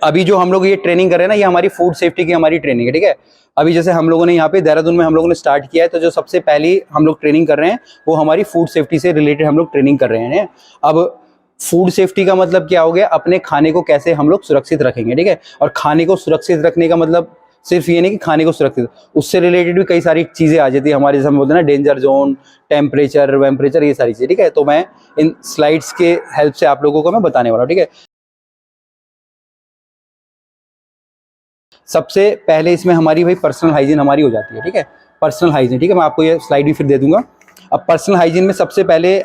अभी जो हम लोग ये ट्रेनिंग कर रहे हैं ना, ये हमारी फूड सेफ्टी की हमारी ट्रेनिंग है, ठीक है। अभी जैसे हम लोगों ने यहाँ पे देहरादून में हम लोगों ने स्टार्ट किया है, तो जो सबसे पहली हम लोग ट्रेनिंग कर रहे हैं वो हमारी फूड सेफ्टी से रिलेटेड हम लोग ट्रेनिंग कर रहे हैं। अब फूड सेफ्टी का मतलब क्या हो गया, अपने खाने को कैसे हम लोग सुरक्षित रखेंगे, ठीक है। और खाने को सुरक्षित रखने का मतलब सिर्फ ये नहीं कि खाने को सुरक्षित, उससे रिलेटेड भी कई सारी चीजें आ जाती है हमारे, जैसे हम बोलते हैं ना डेंजर जोन, टेम्परेचर, वेम्परेचर, ये सारी चीजें, ठीक है। तो मैं इन स्लाइड्स के हेल्प से आप लोगों को मैं बताने वाला हूँ, ठीक है। सबसे पहले इसमें हमारी भाई पर्सनल हाइजीन हमारी हो जाती है, ठीक है। पर्सनल हाइजीन, ठीक है, मैं आपको ये स्लाइड भी फिर दे दूंगा। अब पर्सनल हाइजीन में सबसे पहले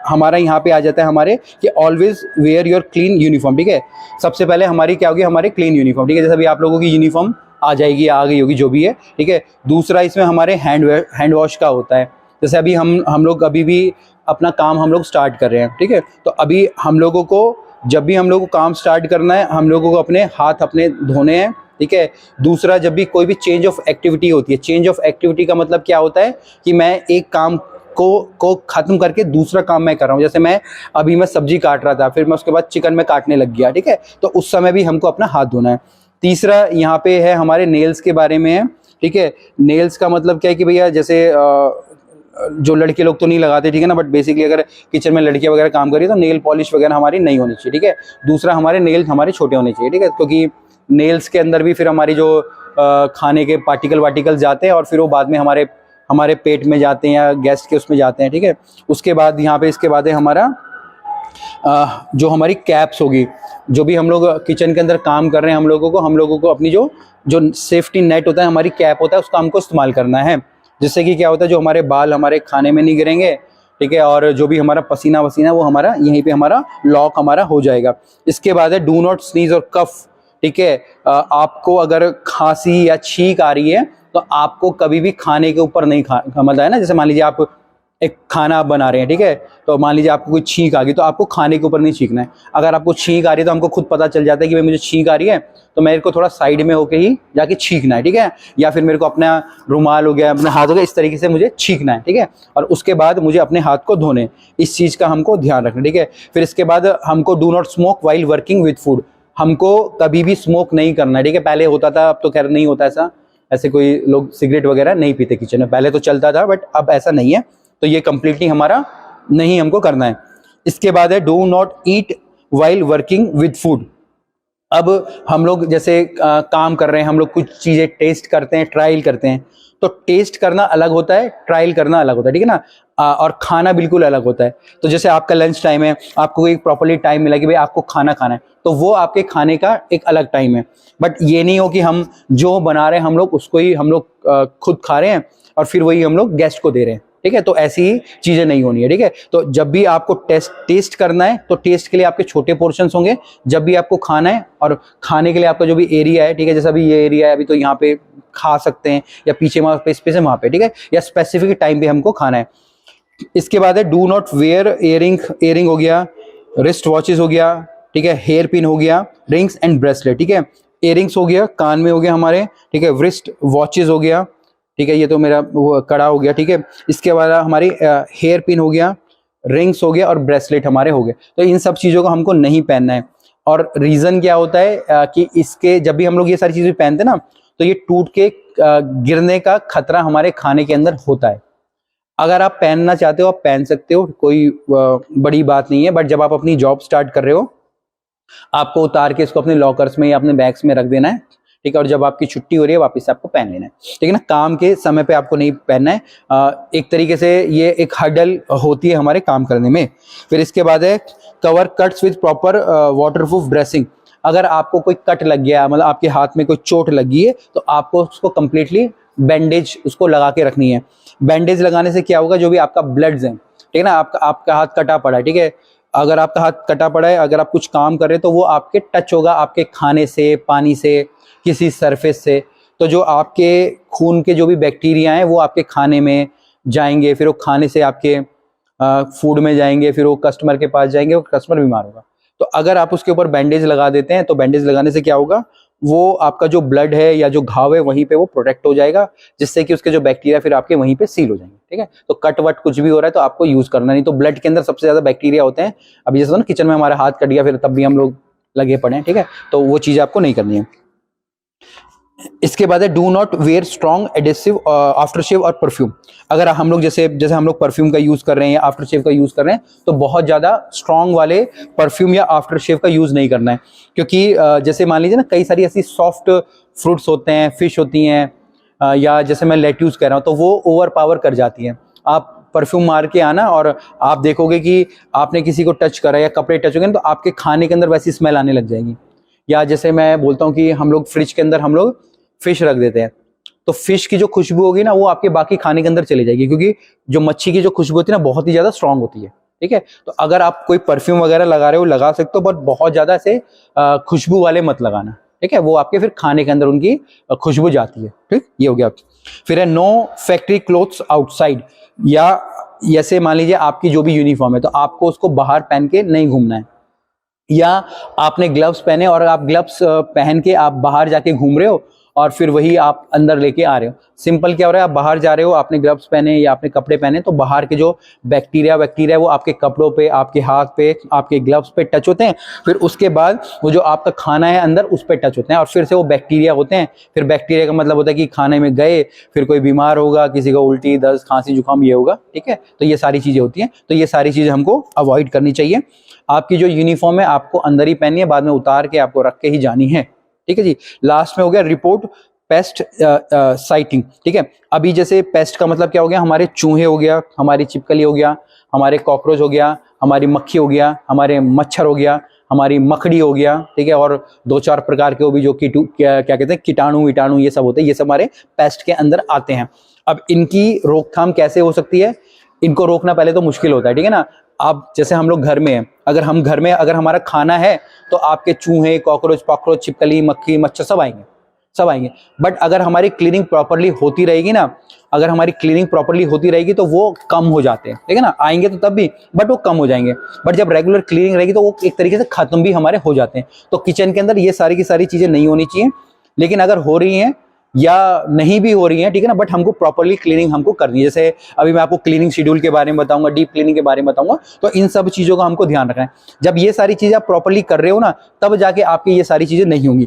हमारा यहाँ पे आ जाता है हमारे कि always wear your clean uniform, ठीक है। सबसे पहले हमारी क्या होगी, हमारे क्लीन यूनिफॉर्म, ठीक है। जैसे अभी आप लोगों की यूनिफॉर्म आ जाएगी, आ गई होगी, जो भी है, ठीक है। दूसरा इसमें हमारे हैंड वॉश का होता है। जैसे अभी हम लोग अभी भी अपना काम हम लोग स्टार्ट कर रहे हैं, ठीक है। तो अभी हम लोगों को जब भी हम लोग को काम स्टार्ट करना है, हम लोगों को अपने हाथ अपने धोने हैं, ठीक है। दूसरा, जब भी कोई भी चेंज ऑफ एक्टिविटी होती है, चेंज ऑफ एक्टिविटी का मतलब क्या होता है कि मैं एक काम को खत्म करके दूसरा काम मैं कर रहा हूँ। जैसे मैं सब्जी काट रहा था, फिर मैं उसके बाद चिकन में काटने लग गया, ठीक है। तो उस समय भी हमको अपना हाथ धोना है। तीसरा यहाँ पे है हमारे नेल्स के बारे में है, ठीक है। नेल्स का मतलब क्या है कि भैया जैसे जो लड़के लोग तो नहीं लगाते, ठीक है ना, बट बेसिकली अगर किचन में लड़कियां वगैरह काम करी तो नेल पॉलिश वगैरह हमारी नहीं होनी चाहिए, ठीक है। दूसरा, हमारे नेल्स हमारे छोटे होने चाहिए, ठीक है, क्योंकि नेल्स के अंदर भी फिर हमारी जो खाने के पार्टिकल जाते हैं और फिर वो बाद में हमारे पेट में जाते हैं या गैस के उसमें जाते हैं, ठीक है। उसके बाद यहाँ पे इसके बाद है हमारा जो हमारी कैप्स होगी, जो भी हम लोग किचन के अंदर काम कर रहे हैं, हम लोगों को अपनी जो सेफ्टी नेट होता है, हमारी कैप होता है, उसका हमको इस्तेमाल करना है, जिससे कि क्या होता है, जो हमारे बाल हमारे खाने में नहीं गिरेंगे, ठीक है। और जो भी हमारा पसीना वसीना वो हमारा यहीं पे हमारा लॉक हमारा हो जाएगा। इसके बाद है डू नॉट स्नीज और कफ, ठीक है। आपको अगर खांसी या छींक आ रही है तो आपको कभी भी खाने के ऊपर नहीं मतलब है ना, जैसे मान लीजिए आप एक खाना आप बना रहे हैं, ठीक है, तो मान लीजिए आपको कोई छींक आ गई, तो आपको खाने के ऊपर नहीं छींकना है। अगर आपको छींक आ रही है तो हमको खुद पता चल जाता है कि भाई मुझे छींक आ रही है, तो मेरे को थोड़ा साइड में होके ही जाके छींकना है, ठीक है। या फिर मेरे को अपना रुमाल हो गया, अपना हाथ हो गया, इस तरीके से मुझे छींकना है, ठीक है। और उसके बाद मुझे अपने हाथ को धोने, इस चीज़ का हमको ध्यान रखना, ठीक है। फिर इसके बाद हमको do not smoke while working with food, हमको कभी भी स्मोक नहीं करना है, ठीक है। पहले होता था, अब तो खैर नहीं होता ऐसे कोई लोग सिगरेट वगैरह नहीं पीते किचन में, पहले तो चलता था बट अब ऐसा नहीं है। तो ये कंप्लीटली हमारा नहीं हमको करना है। इसके बाद है do not eat while working with food. अब हम लोग जैसे काम कर रहे हैं, हम लोग कुछ चीजें टेस्ट करते हैं, ट्रायल करते हैं, तो टेस्ट करना अलग होता है, ट्रायल करना अलग होता है, ठीक है ना। और खाना बिल्कुल अलग होता है। तो जैसे आपका लंच टाइम है, आपको एक प्रॉपर्ली टाइम मिला कि भाई आपको खाना खाना है, तो वो आपके खाने का एक अलग टाइम है। बट ये नहीं हो कि हम जो बना रहे हैं हम लोग उसको ही हम लोग खुद खा रहे हैं और फिर वही हम लोग गेस्ट को दे रहे हैं, ठीक है। तो ऐसी ही चीजें नहीं होनी है, ठीक है। तो जब भी आपको टेस्ट करना है तो टेस्ट के लिए आपके छोटे पोर्शंस होंगे। जब भी आपको खाना है और खाने के लिए आपका जो भी एरिया है, ठीक है, जैसा अभी ये एरिया है, अभी तो यहाँ पे खा सकते हैं, या पीछे वहां पे स्पेस है वहां पे, ठीक है, या स्पेसिफिक टाइम पे हमको खाना है। इसके बाद है डू नॉट वेयर इयरिंग हो गया, रिस्ट वॉचेस हो गया, ठीक है, हेयर पिन हो गया, रिंग्स एंड ब्रेसलेट, ठीक है। इयरिंग्स हो गया, कान में हो गया हमारे, ठीक है, रिस्ट वॉचेस हो गया, ठीक है, ये तो मेरा वो कड़ा हो गया, ठीक है। इसके बाद हमारी हेयर पिन हो गया, रिंग्स हो गया और ब्रेसलेट हमारे हो गए। तो इन सब चीज़ों को हमको नहीं पहनना है। और रीज़न क्या होता है कि इसके जब भी हम लोग ये सारी चीज़ें पहनते हैं ना, तो ये टूट के गिरने का खतरा हमारे खाने के अंदर होता है। अगर आप पहनना चाहते हो आप पहन सकते हो, कोई बड़ी बात नहीं है। बट जब आप अपनी जॉब स्टार्ट कर रहे हो, आपको उतार के इसको अपने लॉकर्स में या अपने बैग्स में रख देना है, ठीक है। और जब आपकी छुट्टी हो रही है वापस से आपको पहन लेना है, ठीक है ना। काम के समय पे आपको नहीं पहनना है। एक तरीके से ये एक हर्डल होती है हमारे काम करने में। फिर इसके बाद है cover cuts with proper waterproof dressing. अगर आपको कोई कट लग गया, मतलब आपके हाथ में कोई चोट लगी है, तो आपको उसको कंप्लीटली बैंडेज उसको लगा के रखनी है। बैंडेज लगाने से क्या होगा, जो भी आपका ब्लड्स है, ठीक है ना, आपका हाथ कटा पड़ा है, ठीक है, अगर आपका हाथ कटा पड़ा है, अगर आप कुछ काम कर रहे हैं, तो वो आपके टच होगा आपके खाने से, पानी से, किसी सरफेस से। तो जो आपके खून के जो भी बैक्टीरिया हैं वो आपके खाने में जाएंगे, फिर वो खाने से आपके फूड में जाएंगे, फिर वो कस्टमर के पास जाएंगे, वो कस्टमर बीमार होगा। तो अगर आप उसके ऊपर बैंडेज लगा देते हैं, तो बैंडेज लगाने से क्या होगा, वो आपका जो ब्लड है या जो घाव है वहीं पे वो प्रोटेक्ट हो जाएगा, जिससे कि उसके जो बैक्टीरिया फिर आपके वहीं पे सील हो जाएंगे, ठीक है। तो कट वट कुछ भी हो रहा है तो आपको यूज करना नहीं। तो ब्लड के अंदर सबसे ज्यादा बैक्टीरिया होते हैं। अभी जैसे ना किचन में हमारा हाथ कट गया, फिर तब भी हम लोग लगे पड़े हैं, ठीक है, तो वो चीज़ आपको नहीं करनी है। इसके बाद है do not wear strong adhesive after shave और परफ्यूम। अगर हम लोग जैसे हम लोग परफ्यूम का यूज़ कर रहे हैं या आफ्टर शेव का यूज़ कर रहे हैं तो बहुत ज़्यादा स्ट्रॉन्ग वाले परफ्यूम या आफ्टर शेव का यूज़ नहीं करना है, क्योंकि जैसे मान लीजिए ना कई सारी ऐसी सॉफ्ट फ्रूट्स होते हैं, फिश होती हैं, या जैसे मैं लेट्यूस कह रहा हूँ, तो वो ओवर पावर कर जाती हैं। आप परफ्यूम मार के आना और आप देखोगे कि आपने किसी को टच करा या कपड़े टच हो गए तो आपके खाने के अंदर वैसी स्मेल आने लग जाएगी। या जैसे मैं बोलता हूँ कि हम लोग फ्रिज के अंदर हम लोग फिश रख देते हैं, तो फिश की जो खुशबू होगी ना वो आपके बाकी खाने के अंदर चली जाएगी, क्योंकि जो मच्छी की जो खुशबू होती है ना बहुत ही ज्यादा स्ट्रांग होती है, ठीक है। तो अगर आप कोई परफ्यूम वगैरह लगा रहे हो लगा सकते हो, बट बहुत ज्यादा ऐसे खुशबू वाले मत लगाना, ठीक है, वो आपके फिर खाने के अंदर उनकी खुशबू जाती है, ठीक। ये हो गया। फिर है नो फैक्ट्री क्लोथ्स आउटसाइड, या जैसे मान लीजिए आपकी जो भी यूनिफॉर्म है तो आपको उसको बाहर पहन के नहीं घूमना है, या आपने ग्लव्स पहने और आप ग्लव्स पहन के आप बाहर जाके घूम रहे हो और फिर वही आप अंदर लेके आ रहे हो। सिंपल क्या हो रहा है, आप बाहर जा रहे हो, आपने ग्लव्स पहने या आपने कपड़े पहने, तो बाहर के जो बैक्टीरिया वो आपके कपड़ों पे, आपके हाथ पे, आपके ग्लव्स पे टच होते हैं, फिर उसके बाद वो जो आपका खाना है अंदर उस पे टच होते हैं और फिर से वो बैक्टीरिया होते हैं। फिर बैक्टीरिया का मतलब होता है कि खाने में गए, फिर कोई बीमार होगा, किसी को उल्टी दस्त खांसी जुकाम ये होगा, ठीक है। तो ये सारी चीजें होती हैं, तो ये सारी चीजें हमको अवॉइड करनी चाहिए। आपकी जो यूनिफॉर्म है आपको अंदर ही पहननी है, बाद में उतार के आपको रख के ही जानी है, ठीक है जी। लास्ट में हो गया रिपोर्ट पेस्ट साइटिंग, ठीक है। अभी जैसे पेस्ट का मतलब क्या हो गया, हमारे चूहे हो गया, हमारी छिपकली हो गया, हमारे कॉकरोच हो गया, हमारी मक्खी हो गया, हमारे मच्छर हो गया, हमारी मकड़ी हो गया, ठीक है, और 2-4 प्रकार के वो भी जो क्या कहते हैं कीटाणु विटाणु ये सब होते हैं, ये सब हमारे पेस्ट के अंदर आते हैं। अब इनकी रोकथाम कैसे हो सकती है, इनको रोकना पहले तो मुश्किल होता है, ठीक है ना। आप जैसे हम लोग घर में हैं, अगर हम घर में अगर हमारा खाना है तो आपके चूहे कॉकरोच छिपकली मक्खी मच्छर सब आएंगे। बट अगर हमारी क्लीनिंग प्रॉपरली होती रहेगी ना, अगर हमारी क्लीनिंग प्रॉपरली होती रहेगी तो वो कम हो जाते हैं, ठीक है ना। आएंगे तो तब भी, बट वो कम हो जाएंगे। बट जब रेगुलर क्लीनिंग रहेगी तो वो एक तरीके से खत्म भी हमारे हो जाते हैं। तो किचन के अंदर ये सारी की सारी चीजें नहीं होनी चाहिए, लेकिन अगर हो रही हैं या नहीं भी हो रही है, ठीक है ना, बट हमको प्रॉपरली क्लीनिंग हमको करनी है। जैसे अभी मैं आपको क्लीनिंग शेड्यूल के बारे में बताऊंगा, डीप क्लीनिंग के बारे में बताऊंगा, तो इन सब चीजों का हमको ध्यान रखना है। जब ये सारी चीजें आप प्रॉपरली कर रहे हो ना, तब जाके आपकी ये सारी चीजें नहीं होंगी।